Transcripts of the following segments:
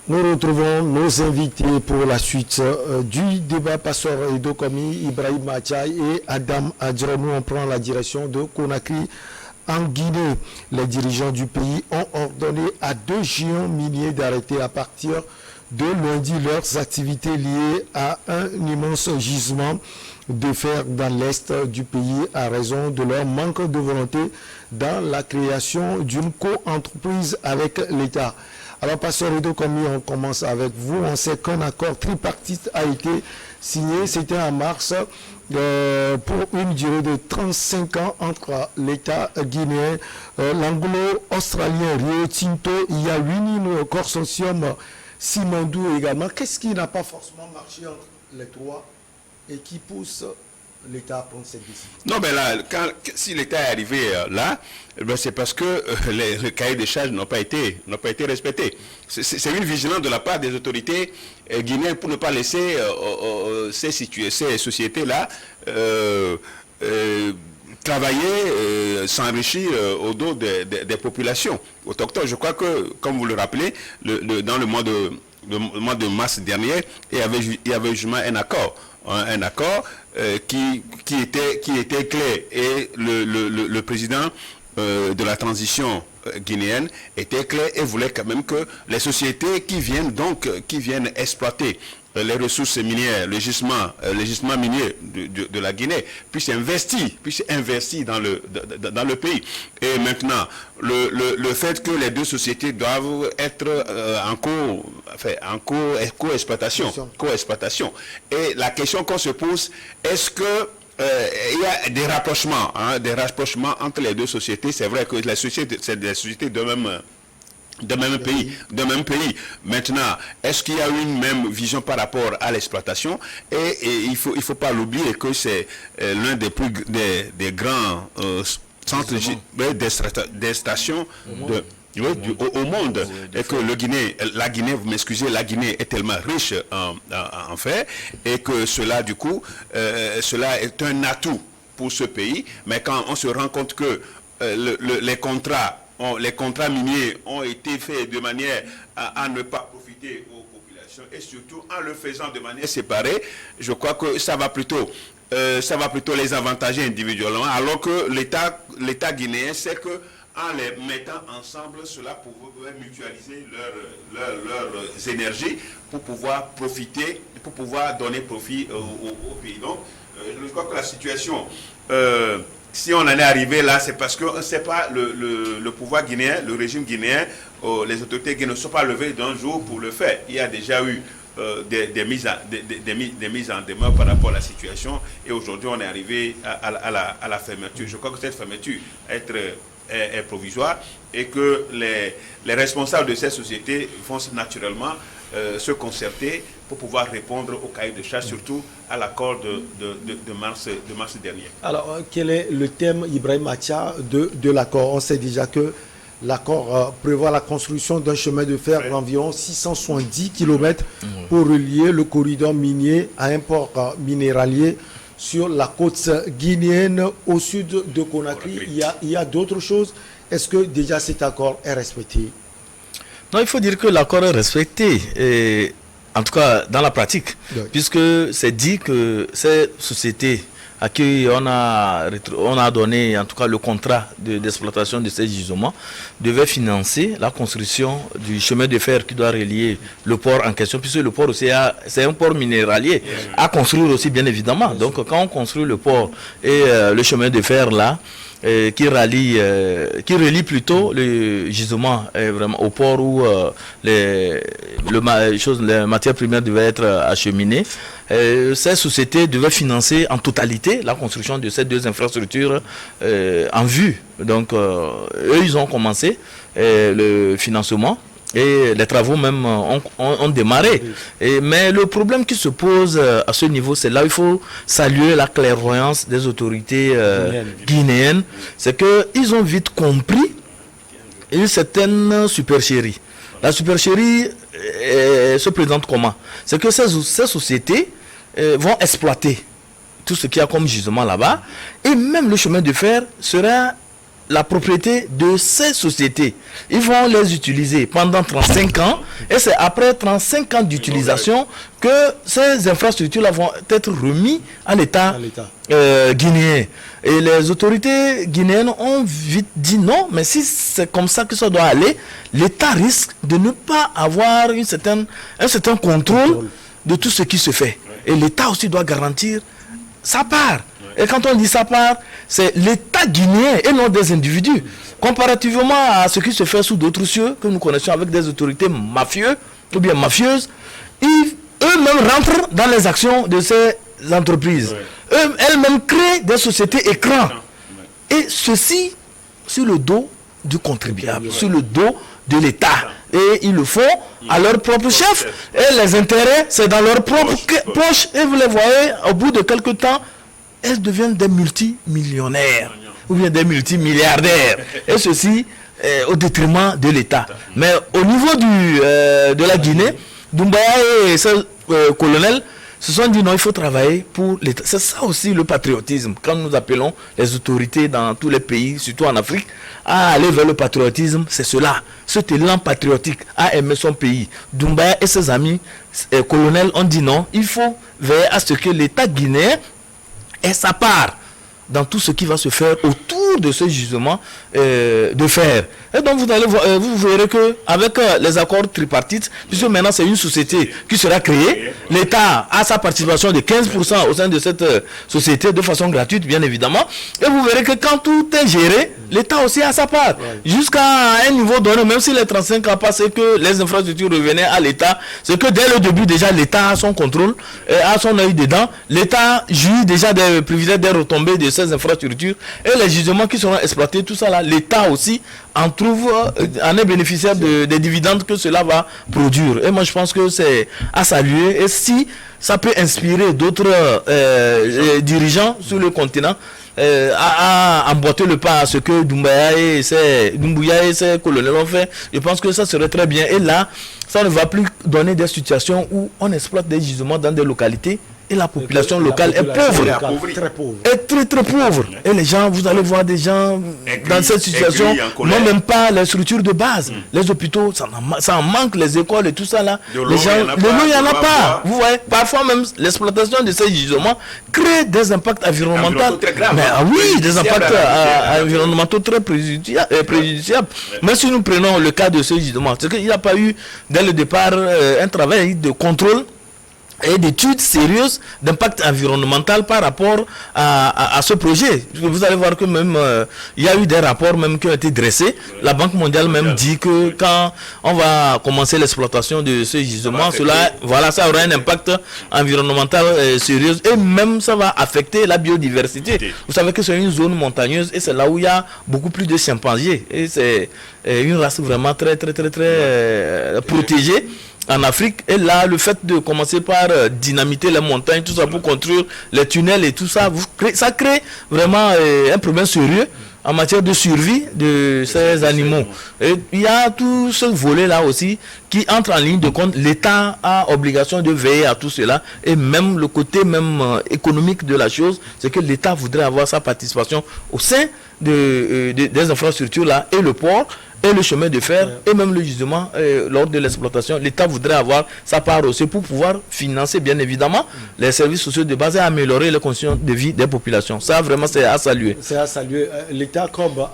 Nous retrouvons nos invités pour la suite du débat. Pastor Edo Komi, Ibrahim Mathiaï et Adam Adjaranou. On prend la direction de Conakry en Guinée. Les dirigeants du pays ont ordonné à 2 géants miniers d'arrêter à partir de lundi leurs activités liées à un immense gisement de fer dans l'est du pays à raison de leur manque de volonté dans la création d'une co-entreprise avec l'État. Alors, Pastor Edo Komi, on commence avec vous. On sait qu'un accord tripartite a été signé, c'était en mars, pour une durée de 35 ans entre l'État guinéen, l'anglo-australien Rio Tinto, il y a Winning Consortium, Simandou également. Qu'est-ce qui n'a pas forcément marché entre les trois et qui pousse l'État à prendre cette décision? Non, mais là, si l'État est arrivé là, c'est parce que les cahiers de charges n'ont pas été respectés. C'est une vigilance de la part des autorités guinéennes pour ne pas laisser ces sociétés-là travailler, s'enrichir au dos des populations autochtones. Je crois que, comme vous le rappelez, dans le mois de mars dernier, il y avait justement un accord qui était clair, et le président de la transition guinéenne était clair et voulait quand même que les sociétés qui viennent exploiter les ressources minières, le gisement minier de la Guinée puissent investir dans le pays. Et maintenant, le fait que les deux sociétés doivent être en co-exploitation. Et la question qu'on se pose, est-ce que il y a des rapprochements entre les deux sociétés? C'est vrai que c'est des sociétés de même pays. Maintenant, est-ce qu'il y a une même vision par rapport à l'exploitation? Et il faut pas l'oublier que c'est l'un des grands centres d'extraction au monde, et que la Guinée est tellement riche en fer, et que cela cela est un atout pour ce pays. Mais quand on se rend compte que les contrats miniers ont été faits de manière à ne pas profiter aux populations, et surtout en le faisant de manière séparée, je crois que ça va plutôt les avantager individuellement, alors que l'État guinéen sait que en les mettant ensemble, cela pourrait mutualiser leurs énergies pour pouvoir profiter, pour pouvoir donner profit au pays. Donc, je crois que la situation, si on en est arrivé là, c'est parce que c'est pas le pouvoir guinéen, le régime guinéen, les autorités guinéennes ne sont pas levées d'un jour pour le faire. Il y a déjà eu des mises en demeure par rapport à la situation, et aujourd'hui on est arrivé à la fermeture. Je crois que cette fermeture est provisoire, et que les responsables de ces sociétés vont naturellement se concerter pour pouvoir répondre au cahier de charges, surtout à l'accord de mars dernier. Alors, quel est le thème, Ibrahim Matia, de l'accord? On sait déjà que l'accord prévoit la construction d'un chemin de fer d'environ 670 km pour relier le corridor minier à un port minéralier sur la côte guinéenne au sud de Conakry. Il y a d'autres choses. Est-ce que déjà cet accord est respecté? Non, il faut dire que l'accord est respecté, et, en tout cas dans la pratique, puisque c'est dit que ces sociétés à qui on a donné en tout cas le contrat d'exploitation de ces gisements devaient financer la construction du chemin de fer qui doit relier le port en question, puisque le port aussi c'est un port minéralier à construire aussi, bien évidemment. Donc quand on construit le port et le chemin de fer là, qui relie plutôt le gisement vraiment au port où les matières premières devaient être acheminées. Ces sociétés devaient financer en totalité la construction de ces deux infrastructures en vue. Donc eux, ils ont commencé le financement. Et les travaux même ont démarré. Mais le problème qui se pose à ce niveau, c'est là où il faut saluer la clairvoyance des autorités guinéennes. C'est qu'ils ont vite compris une certaine supercherie. La supercherie se présente comment? C'est que ces sociétés vont exploiter tout ce qu'il y a comme gisement là-bas. Et même le chemin de fer sera la propriété de ces sociétés. Ils vont les utiliser pendant 35 ans et c'est après 35 ans d'utilisation que ces infrastructures-là vont être remises à l'État guinéen. Et les autorités guinéennes ont vite dit non, mais si c'est comme ça que ça doit aller, l'État risque de ne pas avoir un certain contrôle de tout ce qui se fait. Et l'État aussi doit garantir sa part. Et quand on dit sa part, c'est l'État guinéen et non des individus. Comparativement à ce qui se fait sous d'autres cieux, que nous connaissons avec des autorités mafieuses ou bien mafieuses, eux-mêmes rentrent dans les actions de ces entreprises. Elles-mêmes créent des sociétés écrans. Et ceci sur le dos du contribuable, sur le dos de l'État. Et ils le font à leur propre chef. Et les intérêts, c'est dans leur propre poche. Et vous les voyez, au bout de quelques temps, elles deviennent des multimillionnaires ou bien des multimilliardaires. Et ceci au détriment de l'État. Mais au niveau de la Guinée, Doumbouya et ses colonels se sont dit non, il faut travailler pour l'État. C'est ça aussi le patriotisme. Quand nous appelons les autorités dans tous les pays, surtout en Afrique, à aller vers le patriotisme, c'est cela. Cet élan patriotique à aimer son pays. Doumbouya et ses amis colonels ont dit non, il faut veiller à ce que l'État guinéen ait sa part dans tout ce qui va se faire autour de ce gisement de fer. Et donc vous allez voir, vous verrez que avec les accords tripartites, puisque maintenant c'est une société qui sera créée, l'État a sa participation de 15% au sein de cette société de façon gratuite, bien évidemment. Et vous verrez que quand tout est géré, l'État aussi a sa part. Jusqu'à un niveau donné, même si les 35 ans passent et que les infrastructures revenaient à l'État, c'est que dès le début déjà l'État a son contrôle, a son œil dedans. L'État jouit déjà des privilèges, des retombées de ces infrastructures et les gisements qui seront exploités, tout ça là, l'État aussi en trouve, en est bénéficiaire des dividendes que cela va produire. Et moi je pense que c'est à saluer. Et si ça peut inspirer d'autres dirigeants sur le continent à emboîter le pas à ce que Doumbouya et ses colonels ont fait, je pense que ça serait très bien. Et là, ça ne va plus donner des situations où on exploite des gisements dans des localités et la population locale est pauvre. Très pauvre. Est très très pauvre. Et les gens, vous allez voir des gens dans cette situation, n'ont même pas les structures de base. Les hôpitaux, ça en manque, les écoles et tout ça là. Les gens, de l'eau, il n'y en a pas. Vous voyez, parfois même l'exploitation de ces gisements crée des impacts environnementaux. Mais oui, des impacts environnementaux très préjudiciables. Mais si nous prenons le cas de ces gisements, c'est qu'il n'y a pas eu dès le départ un travail de contrôle et d'études sérieuses d'impact environnemental par rapport à ce projet. Vous allez voir que même il y a eu des rapports même qui ont été dressés. La Banque mondiale même dit que quand on va commencer l'exploitation de ce gisement, ça aura un impact environnemental sérieux et même ça va affecter la biodiversité. Vous savez que c'est une zone montagneuse et c'est là où il y a beaucoup plus de chimpanzés et c'est une race vraiment très protégée en Afrique. Et là, le fait de commencer par dynamiter les montagnes, tout ça pour construire les tunnels et tout ça, ça crée vraiment un problème sérieux en matière de survie de ces animaux. Et il y a tout ce volet-là aussi qui entre en ligne de compte. L'État a obligation de veiller à tout cela. Et même le côté économique de la chose, c'est que l'État voudrait avoir sa participation au sein des infrastructures-là et le port et le chemin de fer et même le gisement lors de l'exploitation. L'État voudrait avoir sa part aussi pour pouvoir financer bien évidemment les services sociaux de base et améliorer les conditions de vie des populations. Ça vraiment c'est à saluer. C'est à saluer. L'État, comme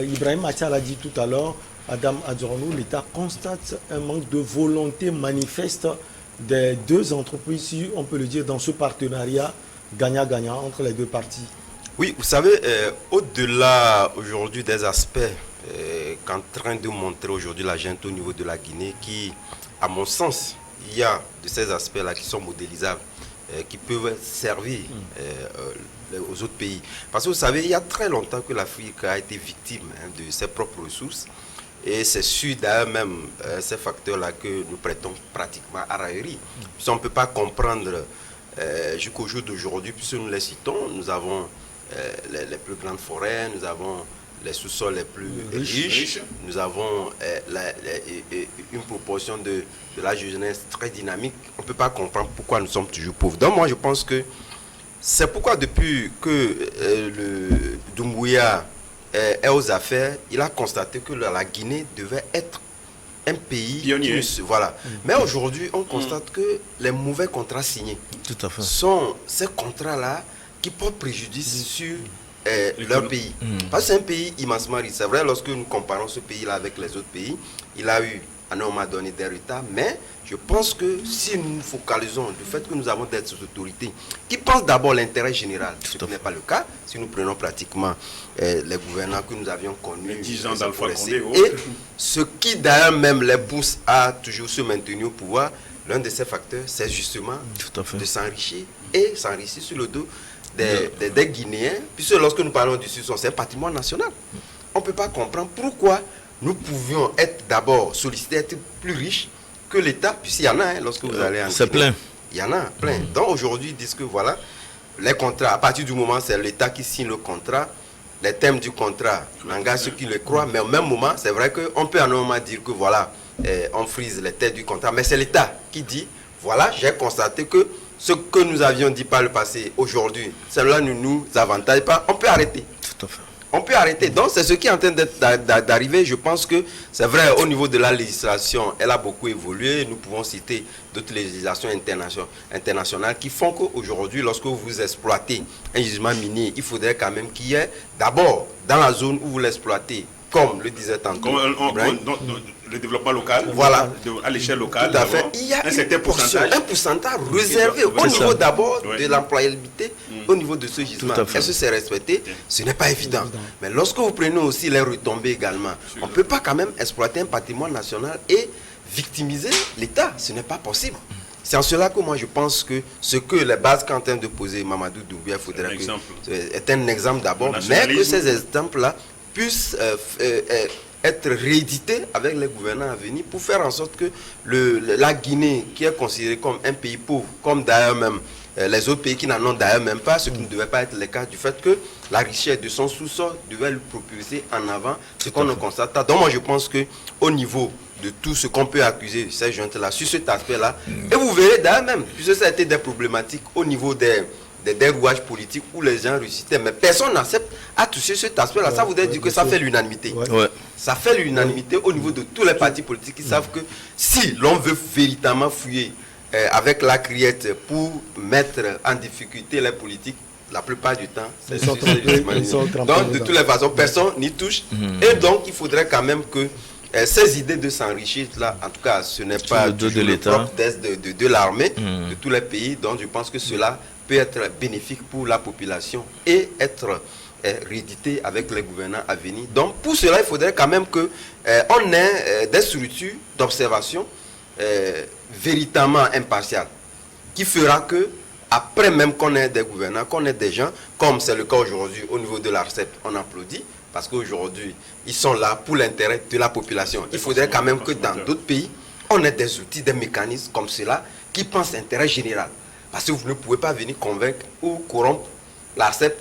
Ibrahim Macha l'a dit tout à l'heure, Adam Adjornou, l'État constate un manque de volonté manifeste des deux entreprises, si on peut le dire, dans ce partenariat gagnant-gagnant entre les deux parties. Oui, vous savez, au-delà aujourd'hui des aspects qu'en train de montrer aujourd'hui la junte au niveau de la Guinée, qui, à mon sens, il y a de ces aspects-là qui sont modélisables, qui peuvent servir aux autres pays. Parce que vous savez, il y a très longtemps que l'Afrique a été victime de ses propres ressources. Et c'est sûr d'ailleurs même ces facteurs-là que nous prêtons pratiquement à raillerie. Si on ne peut pas comprendre jusqu'au jour d'aujourd'hui, puisque nous les citons, nous avons les plus grandes forêts, nous avons les sous-sols les plus riches, nous avons une proportion de la jeunesse très dynamique. On ne peut pas comprendre pourquoi nous sommes toujours pauvres. Donc moi je pense que c'est pourquoi depuis que le Doumbouya est aux affaires, il a constaté que la Guinée devait être un pays pionnier. Voilà. Mais aujourd'hui, on constate que les mauvais contrats signés sont ces contrats-là qui portent préjudice sur leur pays. Parce que c'est un pays immensement riche. C'est vrai, lorsque nous comparons ce pays-là avec les autres pays, il a eu, à un moment donné, des retards, mais je pense que si nous nous focalisons du fait que nous avons des autorités qui pensent d'abord l'intérêt général, ce qui n'est pas le cas, si nous prenons pratiquement les gouvernants que nous avions connus, les 10 ans d'Alpha Condé, et ce qui d'ailleurs même les pousse à toujours se maintenir au pouvoir, l'un de ces facteurs, c'est justement de s'enrichir et s'enrichir sur le dos des Guinéens, puisque lorsque nous parlons du Sud, c'est un patrimoine national. On ne peut pas comprendre pourquoi nous pouvions être d'abord sollicités, être plus riches que l'État, puisqu'il y en a, lorsque vous allez en c'est Guinée, plein. il y en a plein. Donc aujourd'hui, ils disent que voilà, les contrats, à partir du moment où c'est l'État qui signe le contrat, les thèmes du contrat n'engagent ceux qui le croient, mais au même moment, c'est vrai qu'on peut à un moment dire que voilà, on frise les thèmes du contrat, mais c'est l'État qui dit, voilà, j'ai constaté que ce que nous avions dit par le passé, aujourd'hui, cela ne nous avantage pas, on peut arrêter. Tout à fait. On peut arrêter. Donc, c'est ce qui est en train d'arriver. Je pense que c'est vrai, au niveau de la législation, elle a beaucoup évolué. Nous pouvons citer d'autres législations internationales qui font qu'aujourd'hui, lorsque vous exploitez un gisement minier, il faudrait quand même qu'il y ait, d'abord, dans la zone où vous l'exploitez, comme le disait tantôt, le développement local, voilà, à l'échelle locale, tout à fait. Il y a un pourcentage réservé au niveau d'abord de l'employabilité, au niveau de ce gisement. Est-ce que c'est respecté? Ce n'est pas évident. Mais lorsque vous prenez aussi les retombées également, on ne peut pas quand même exploiter un patrimoine national et victimiser l'État. Ce n'est pas possible. C'est en cela que moi je pense que ce que les bases qu'est en train de poser Mamadou Doumbouya faudrait est un exemple d'abord, mais que ces exemples-là puissent être réédités avec les gouvernants à venir pour faire en sorte que la Guinée, qui est considérée comme un pays pauvre, comme d'ailleurs même les autres pays qui n'en ont d'ailleurs même pas, ce qui ne devait pas être le cas du fait que la richesse de son sous-sol devait le propulser en avant, ce qu'on ne constate pas. Donc moi je pense qu'au niveau de tout ce qu'on peut accuser ces gens-là, sur cet aspect-là, et vous verrez d'ailleurs même, puisque ça a été des problématiques au niveau des rouages politiques où les gens réussissaient, mais personne n'accepte à toucher cet aspect-là. Ça voudrait dire que ça fait l'unanimité. Ça fait l'unanimité au niveau de tous les partis politiques qui savent que si l'on veut véritablement fouiller avec la criette pour mettre en difficulté les politiques, la plupart du temps, c'est donc de toutes les façons, personne n'y touche. Et donc, il faudrait quand même que ces idées de s'enrichir, là, en tout cas, ce n'est pas le propre de l'armée, de tous les pays. Donc, je pense que cela peut être bénéfique pour la population et être réédité avec les gouvernants à venir. Donc, pour cela, il faudrait quand même qu'on ait des structures d'observation véritablement impartiales, qui fera que, après même qu'on ait des gouvernants, qu'on ait des gens, comme c'est le cas aujourd'hui au niveau de l'ARCEP, on applaudit, parce qu'aujourd'hui, ils sont là pour l'intérêt de la population. Il faudrait quand même que dans d'autres pays, on ait des outils, des mécanismes comme cela, qui pensent l'intérêt général. Parce que vous ne pouvez pas venir convaincre ou corrompre l'ARCEP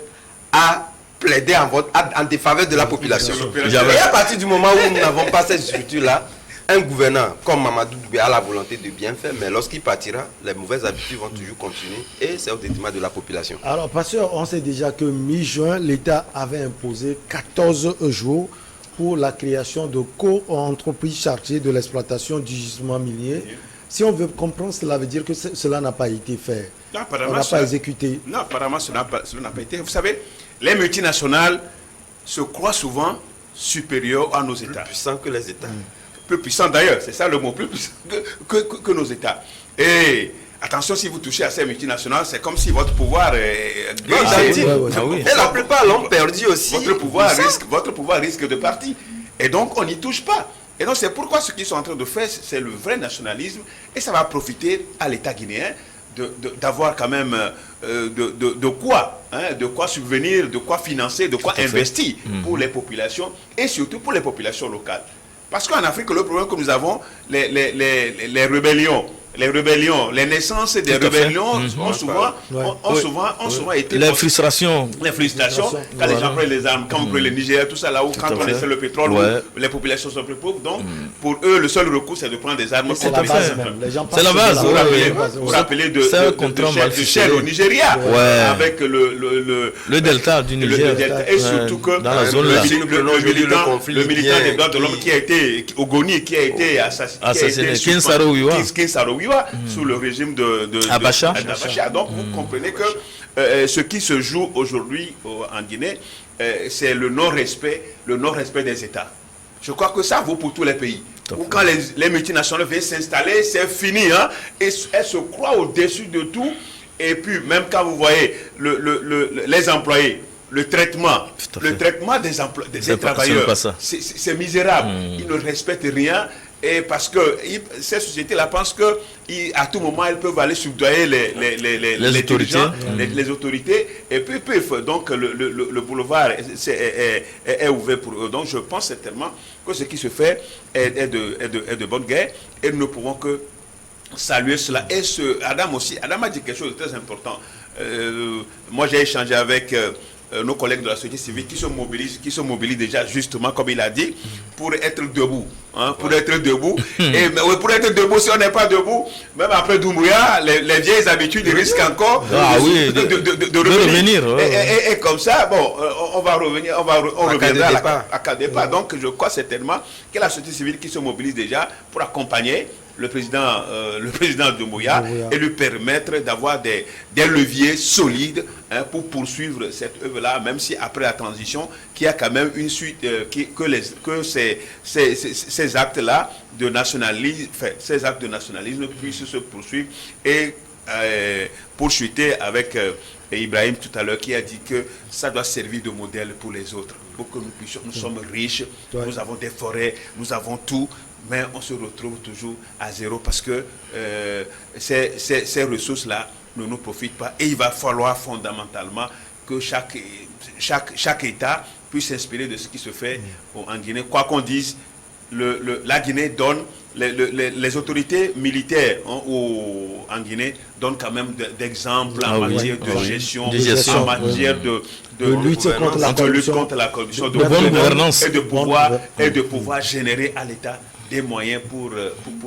à plaider en défaveur de la population. Et à partir du moment où nous n'avons pas cette structure-là, un gouvernant comme Mamadou Doumbouya a la volonté de bien faire, mais lorsqu'il partira, les mauvaises habitudes vont toujours continuer et c'est au détriment de la population. Alors, pasteur, on sait déjà que mi-juin, l'État avait imposé 14 jours pour la création de co-entreprises chargées de l'exploitation du gisement minier. Si on veut comprendre, cela veut dire que cela n'a pas été fait. Non, on n'a pas exécuté. Non, apparemment, cela n'a pas été. Vous savez, les multinationales se croient souvent supérieures à nos États. Plus puissants que les États. Plus puissants d'ailleurs, c'est ça le mot, plus puissants que nos États. Et attention, si vous touchez à ces multinationales, c'est comme si votre pouvoir est glissé. Et la plupart l'ont perdu aussi. Votre pouvoir risque de partir. Et donc, on n'y touche pas. Et donc, c'est pourquoi ce qu'ils sont en train de faire, c'est le vrai nationalisme. Et ça va profiter à l'État guinéen d'avoir quand même de quoi subvenir, de quoi financer, de quoi investir pour les populations et surtout pour les populations locales. Parce qu'en Afrique, le problème que nous avons, les rébellions les rébellions, les naissances des rébellions ont souvent été... Les frustrations. Quand les gens prennent les armes, quand vous prenez le Niger, tout ça là où quand on essaie le pétrole, où les populations sont plus pauvres. Donc, pour eux, le seul recours, c'est de prendre des armes. C'est la base. C'est la base. Vous rappelez de Chad au Nigeria, avec le delta du Niger. Et surtout que dans la zone là, le militant des droits de l'homme qui a été Ogoni, qui a été assassiné, Kinsarowiwa, sous le régime de Abacha. Donc vous comprenez que ce qui se joue aujourd'hui en Guinée, c'est le non-respect des États. Je crois que ça vaut pour tous les pays. Ou quand les multinationales viennent s'installer, c'est fini. Et elles se croient au-dessus de tout. Et puis, même quand vous voyez les employés, le traitement des travailleurs, c'est misérable. Ils ne respectent rien. Et parce que ces sociétés-là pensent qu'à tout moment, elles peuvent aller soudoyer les dirigeants, les autorités, et puis donc le boulevard est ouvert pour eux. Donc je pense certainement que ce qui se fait est de bonne guerre, et nous ne pouvons que saluer cela. Et Adam a dit quelque chose de très important. Moi j'ai échangé avec nos collègues de la société civile qui se mobilisent déjà justement comme il a dit pour être debout, pour être debout. Et pour être debout, si on n'est pas debout, même après Doumbouya, les vieilles habitudes risquent encore de revenir. Et comme ça, bon, on va revenir, on reviendra à cas de départ. Donc je crois certainement que la société civile qui se mobilise déjà pour accompagner le président Doumbouya et lui permettre d'avoir des leviers solides pour poursuivre cette œuvre-là, même si après la transition, qu'il y a quand même une suite, que ces actes-là de nationalisme, puissent se poursuivre et poursuiter avec Ibrahim tout à l'heure qui a dit que ça doit servir de modèle pour les autres. Pour que nous sommes riches, nous avons des forêts, nous avons tout. Mais on se retrouve toujours à zéro parce que ces ressources-là ne nous profitent pas. Et il va falloir fondamentalement que chaque État puisse s'inspirer de ce qui se fait en Guinée. Quoi qu'on dise, la Guinée donne, les autorités militaires en Guinée donnent quand même d'exemples en matière de gestion, en matière de lutte contre la corruption, de bonne gouvernance et de pouvoir générer à l'État des moyens pour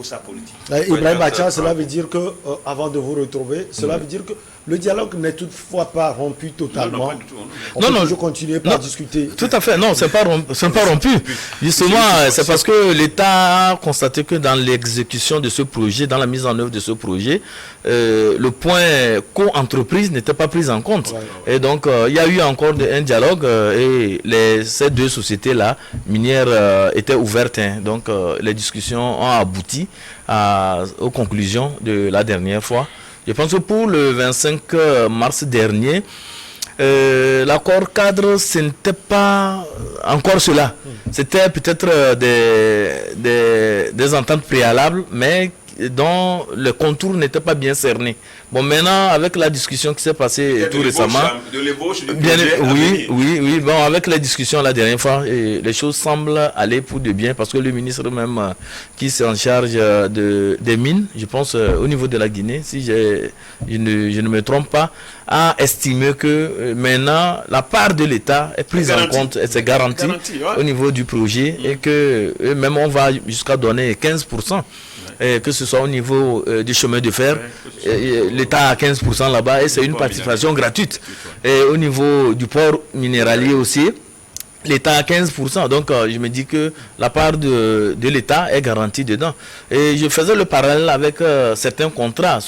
sa politique. Ibrahim Bacha, cela veut dire que, avant de vous retrouver, cela veut dire que le dialogue n'est toutefois pas rompu totalement. Non, pas du tout. On peut toujours continuer à discuter. Tout à fait, non, c'est pas rompu. Justement, c'est parce que l'État a constaté que dans l'exécution de ce projet, dans la mise en œuvre de ce projet, le point co-entreprise n'était pas pris en compte. Ouais. Et donc, il y a eu encore un dialogue et ces deux sociétés-là, minières, étaient ouvertes. Donc, les discussions ont abouti aux conclusions de la dernière fois. Je pense que pour le 25 mars dernier, l'accord cadre, ce n'était pas encore cela. C'était peut-être des ententes préalables, mais dont le contour n'était pas bien cerné. Bon, maintenant, avec la discussion qui s'est passée tout récemment, oui, bon, avec la discussion la dernière fois, les choses semblent aller pour de bien, parce que le ministre même qui s'en charge des mines, je pense au niveau de la Guinée, si je ne me trompe pas, a estimé que maintenant la part de l'État est prise en compte et c'est garanti au niveau du projet et que même on va jusqu'à donner 15%. Que ce soit au niveau du chemin de fer, l'État a 15% là-bas et c'est une participation gratuite. Et au niveau du port minéralier aussi, l'État a 15%. Donc je me dis que la part de l'État est garantie dedans. Et je faisais le parallèle avec certains contrats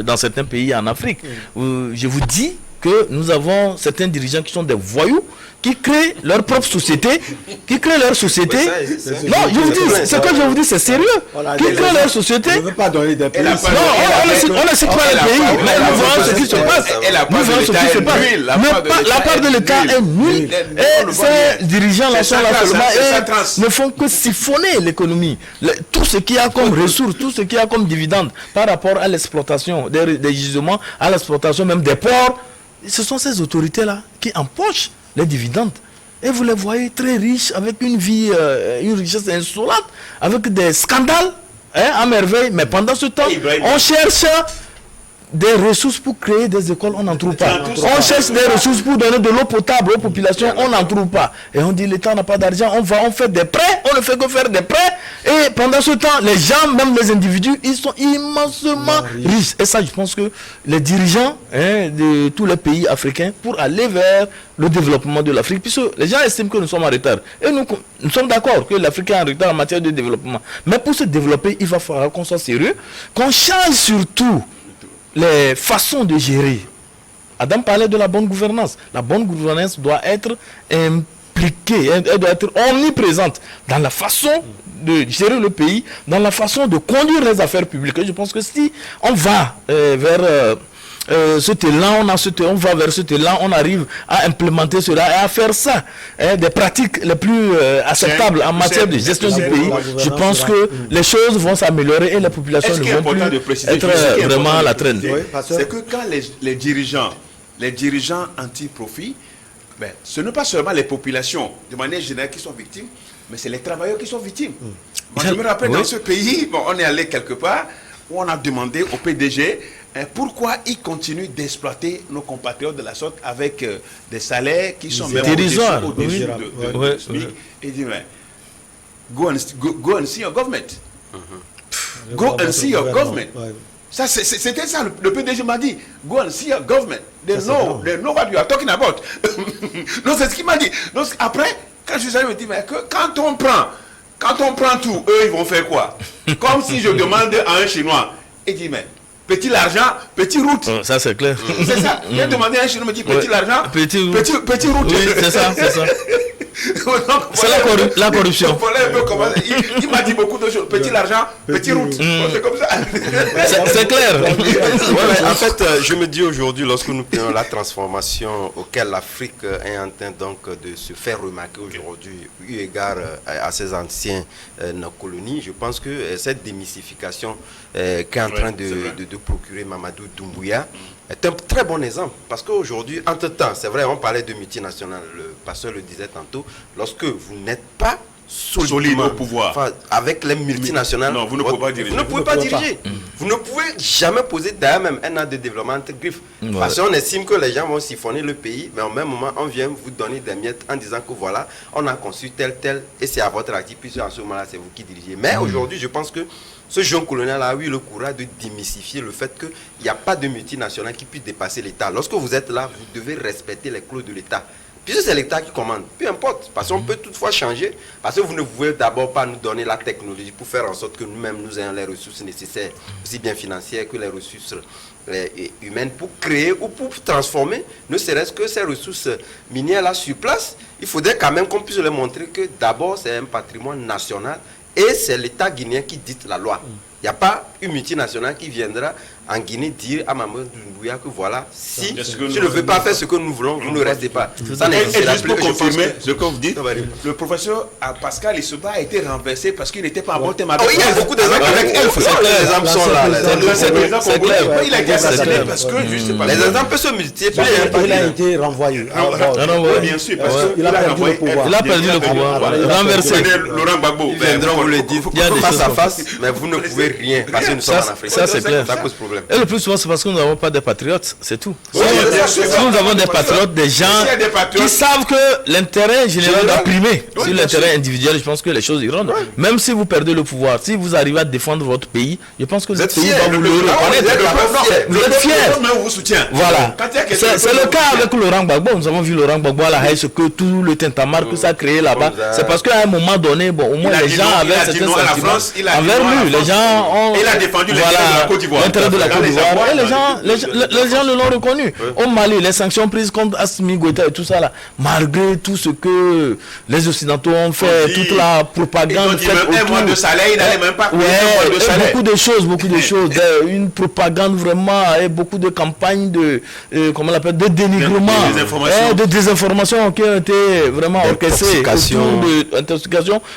dans certains pays en Afrique. Je vous dis que nous avons certains dirigeants qui sont des voyous, qui créent leur propre société, Non, je vous dis, ce que je vous dis, c'est sérieux. Qui créent leur société. On ne veut pas donner des pays. Non, on ne cite pas les pays, mais nous voyons ce qui se passe. La part de l'État est nulle. Et ces dirigeants-là sont là seulement et ne font que siphonner l'économie. Tout ce qu'il y a comme ressources, tout ce qu'il y a comme dividendes par rapport à l'exploitation des gisements, à l'exploitation même des ports, ce sont ces autorités-là qui empochent les dividendes. Et vous les voyez très riches, avec une vie, une richesse insolente, avec des scandales à merveille, mais pendant ce temps, on cherche des ressources pour créer des écoles, on n'en trouve pas. On cherche des ressources pour donner de l'eau potable aux populations, on n'en trouve pas. Et on dit l'État n'a pas d'argent, on fait des prêts, on ne fait que faire des prêts. Et pendant ce temps, les gens, même les individus, ils sont immensement riches. Et ça, je pense que les dirigeants de tous les pays africains, pour aller vers le développement de l'Afrique, puisque les gens estiment que nous sommes en retard. Et nous sommes d'accord que l'Afrique est en retard en matière de développement. Mais pour se développer, il va falloir qu'on soit sérieux, qu'on change surtout les façons de gérer. Adam parlait de la bonne gouvernance. La bonne gouvernance doit être impliquée, elle doit être omniprésente dans la façon de gérer le pays, dans la façon de conduire les affaires publiques. Et je pense que si on va vers cet élan, on va vers cet élan, on arrive à implémenter cela et à faire ça, des pratiques les plus acceptables en matière de gestion du pays. Je pense que les choses vont s'améliorer et la population ne vont plus être vraiment à la traîne. C'est que quand les dirigeants anti-profit, ce n'est pas seulement les populations de manière générale qui sont victimes, mais c'est les travailleurs qui sont victimes. Moi, je me rappelle dans ce pays, on est allé quelque part où on a demandé au PDG pourquoi ils continuent d'exploiter nos compatriotes de la sorte avec des salaires qui sont même dérisoires. au-dessus de SMIC. Et il dit, go and see your government. Go and see your government. Ça, c'était ça, le PDG m'a dit, go and see your government. They know what you are talking about. Non, c'est ce qu'il m'a dit. Donc, après, quand je suis allé, je me dis, mais quand on prend tout, eux, ils vont faire quoi? Comme si je demande à un Chinois, il dit, mais petit l'argent, petit route. Ça, c'est clair. C'est ça. J'ai demandé à un Chinois, il me dit, petit l'argent, petit route. Oui, c'est ça. C'est la corruption. Il m'a dit beaucoup de choses. Petit l'argent, petit route. C'est comme ça. C'est clair. En fait, je me dis aujourd'hui, lorsque nous prenons la transformation auquel l'Afrique est en train donc de se faire remarquer aujourd'hui, eu égard à ses anciennes colonies, je pense que cette démystification qu'est en train de procurer Mamadou Doumbouya est un très bon exemple. Parce qu'aujourd'hui, entre-temps, c'est vrai, on parlait de multinationales, le pasteur le disait tantôt, lorsque vous n'êtes pas solide au pouvoir avec les multinationales, non, vous ne pouvez pas diriger. Vous ne pouvez pas diriger. Vous ne pouvez jamais poser d'ailleurs même un an de développement entre griffes. Parce qu'on estime que les gens vont siphonner le pays, mais au même moment, on vient vous donner des miettes en disant que voilà, on a conçu tel, et c'est à votre actif, puis en ce moment-là, c'est vous qui dirigez. Mais aujourd'hui, je pense que ce jeune colonial a eu le courage de démystifier le fait qu'il n'y a pas de multinationale qui puisse dépasser l'État. Lorsque vous êtes là, vous devez respecter les clauses de l'État. Puisque c'est l'État qui commande, peu importe, parce qu'on peut toutefois changer, parce que vous ne pouvez d'abord pas nous donner la technologie pour faire en sorte que nous-mêmes nous ayons les ressources nécessaires, aussi bien financières que les ressources humaines, pour créer ou pour transformer, ne serait-ce que ces ressources minières-là sur place. Il faudrait quand même qu'on puisse leur montrer que d'abord c'est un patrimoine national et c'est l'État guinéen qui dicte la loi. Il n'y a pas une multinationale qui viendra en Guinée dire à Mamadou Doumbouya que voilà, si je ne veux pas faire ce que nous voulons, vous ne restez pas. Ça et juste pour confirmer ce que vous dites, le professeur Pascal Issouba a été renversé parce qu'il n'était pas en bon thème avec il y a beaucoup d'exemples. Les exemples sont là. Il a été assassiné parce que je sais pas. Les exemples peuvent se multiplier. Il a été renvoyé. Bien sûr, parce qu'il a perdu le pouvoir. Il a perdu le pouvoir. Renversé. Laurent Gbagbo. Ils viendront vous le dire face à face, mais vous ne pouvez rien parce que nous sommes en Afrique. Ça, c'est clair. Ça cause problème. Et le plus souvent, c'est parce que nous n'avons pas de patriotes, c'est tout. Si nous avons des patriotes, des gens qui savent que l'intérêt général doit primer sur l'intérêt individuel, je pense que les choses iront. Même si vous perdez le pouvoir, si vous arrivez à défendre votre pays, je pense que le pays va vous le reconnaître. Vous êtes fiers. Voilà. C'est le cas avec Laurent Gbagbo. Nous avons vu Laurent Gbagbo à la Haye, ce que tout le tintamarre que ça a créé là-bas. C'est parce qu'à un moment donné, bon, au moins les gens avaient certains sentiments envers lui. Les gens ont... Il a défendu l'intérêt de la Côte d'Ivoire. Et les gens le l'ont reconnu. Au Mali, les sanctions prises contre Assimi Goïta et tout ça là, malgré tout ce que les Occidentaux ont fait, toute la propagande faite autour. Un mois de salaire, il n'allait même pas beaucoup de choses. Une propagande vraiment, et beaucoup de campagnes de, comment on l'appelle, de dénigrement, de désinformation qui ont été vraiment orchestrées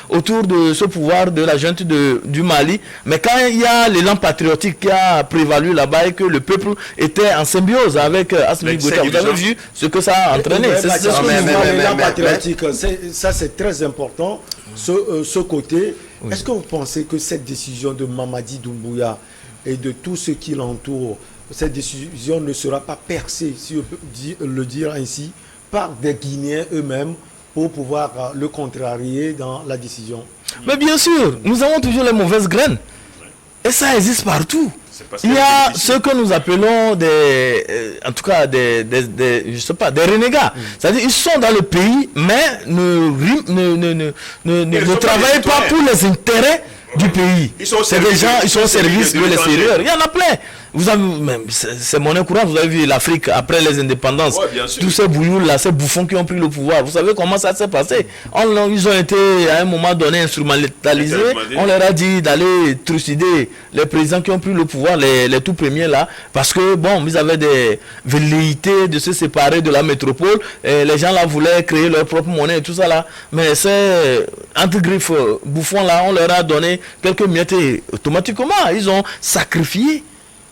autour de ce pouvoir de la junte du Mali. Mais quand il y a l'élan patriotique qui a prévalu là-bas et que le peuple était en symbiose avec Assimi Goïta, vous avez vu ce que ça a entraîné. L'élan patriotique, ça c'est très important, ce côté. Oui. Est-ce que vous pensez que cette décision de Mamadi Doumbouya et de tout ce qui l'entoure, cette décision ne sera pas percée, si on peut le dire ainsi, par des Guinéens eux-mêmes pour pouvoir le contrarier dans la décision? Mais bien sûr, nous avons toujours les mauvaises graines. Et ça existe partout. Il y a ce que nous appelons en tout cas je sais pas, des renégats. C'est-à-dire ils sont dans le pays, mais ne travaillent pas pour les intérêts du pays. C'est des gens, ils sont au service de l'extérieur. Il y en a plein. Vous avez, c'est monnaie courante, vous avez vu l'Afrique après les indépendances, tous ces bouillons là, ces bouffons qui ont pris le pouvoir. Vous savez comment ça s'est passé? Ils ont été à un moment donné instrumentalisés. On leur a dit d'aller trucider les présidents qui ont pris le pouvoir, les tout premiers là, parce que bon, ils avaient des velléités de se séparer de la métropole. Et les gens là voulaient créer leur propre monnaie et tout ça là. Mais ces entre-griffes bouffons là, on leur a donné quelques miettes et automatiquement, ils ont sacrifié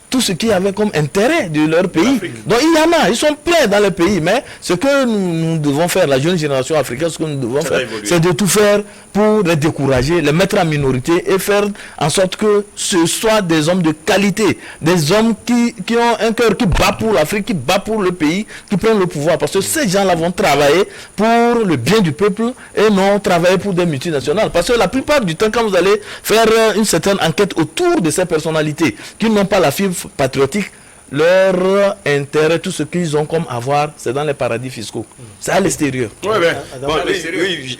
tout ce qui avait comme intérêt de leur pays. Donc il y en a, ils sont pleins dans le pays, mais ce que nous devons faire, la jeune génération africaine, ce que nous devons faire, c'est de tout faire pour les décourager, les mettre en minorité et faire en sorte que ce soit des hommes de qualité, des hommes qui ont un cœur qui bat pour l'Afrique, qui bat pour le pays, qui prennent le pouvoir. Parce que ces gens-là vont travailler pour le bien du peuple et non travailler pour des multinationales. Parce que la plupart du temps, quand vous allez faire une certaine enquête autour de ces personnalités qui n'ont pas la fibre patriotique, leur intérêt, tout ce qu'ils ont comme avoir, c'est dans les paradis fiscaux. C'est à l'extérieur. Oui,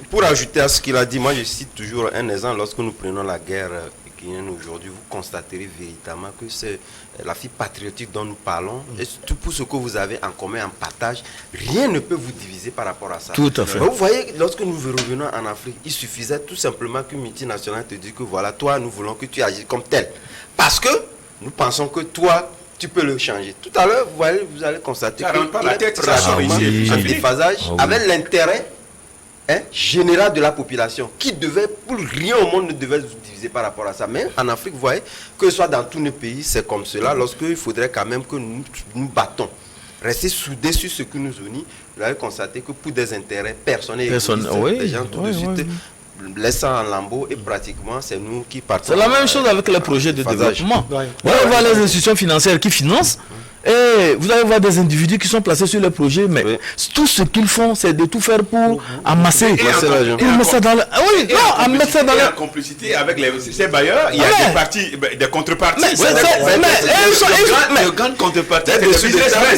pour ajouter à ce qu'il a dit, moi je cite toujours un exemple. Lorsque nous prenons la guerre guinéenne aujourd'hui, vous constaterez véritablement que c'est la fibre patriotique dont nous parlons. Et tout pour ce que vous avez en commun, en partage, rien ne peut vous diviser par rapport à ça. Tout à fait. Vous voyez, lorsque nous revenons en Afrique, il suffisait tout simplement qu'une multinationale te dise que voilà, toi, nous voulons que tu agisses comme tel. Parce que nous pensons que toi, tu peux le changer. Tout à l'heure, vous allez constater qu'il y a un déphasage avec l'intérêt général de la population qui devait, pour rien au monde, ne devait se diviser par rapport à ça. Mais en Afrique, vous voyez, que ce soit dans tous nos pays, c'est comme cela. Lorsqu'il faudrait quand même que nous battons, rester soudés sur ce qui nous unit, vous allez constater que pour des intérêts personnels, les gens tout de suite laissent ça en lambeaux et pratiquement c'est nous qui partons. C'est la même chose avec les projets de développement. Vous allez voir les institutions financières qui financent et vous allez voir des individus qui sont placés sur le projet, mais tout ce qu'ils font, c'est de tout faire pour amasser. Ils mettent ça dans mettre ça dans la complicité avec ces bailleurs. Il y a des parties, des contreparties. De grandes contreparties.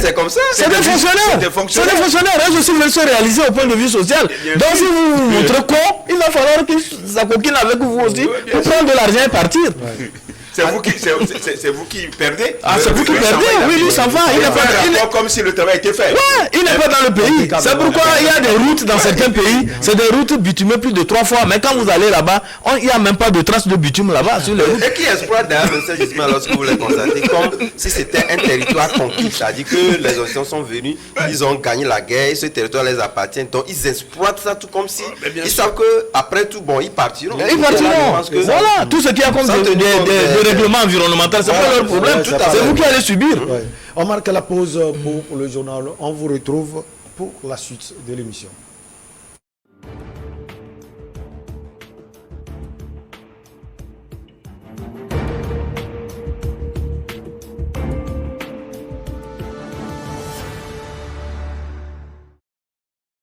C'est comme ça. C'est des fonctionnaires. Eux aussi veulent se réaliser au point de vue social. Donc si vous vous montrez con, il va falloir qu'ils s'acoquinent avec vous aussi pour prendre de l'argent et partir. C'est vous qui perdez. C'est vous qui perdez. Oui, lui s'en va. Il n'est pas comme si le travail était fait. Il n'est pas dans le pays. C'est pourquoi il y a des routes dans certains pays. C'est des routes bitumées plus de 3 fois. Mais quand vous allez là-bas, il n'y a même pas de traces de bitume là-bas sur les routes. Et qui exploite d'ailleurs le gisement lorsque vous les constatez comme si c'était un territoire conquis. C'est-à-dire que les Occidentaux sont venus, ils ont gagné la guerre, ce territoire les appartient. Donc ils exploitent ça tout comme si ils savent qu'après tout, bon, ils partiront. Voilà, tout ce qui a comme des règlements environnementaux, c'est pas leur problème. C'est vous qui allez subir. On marque la pause pour le journal. On vous retrouve pour la suite de l'émission.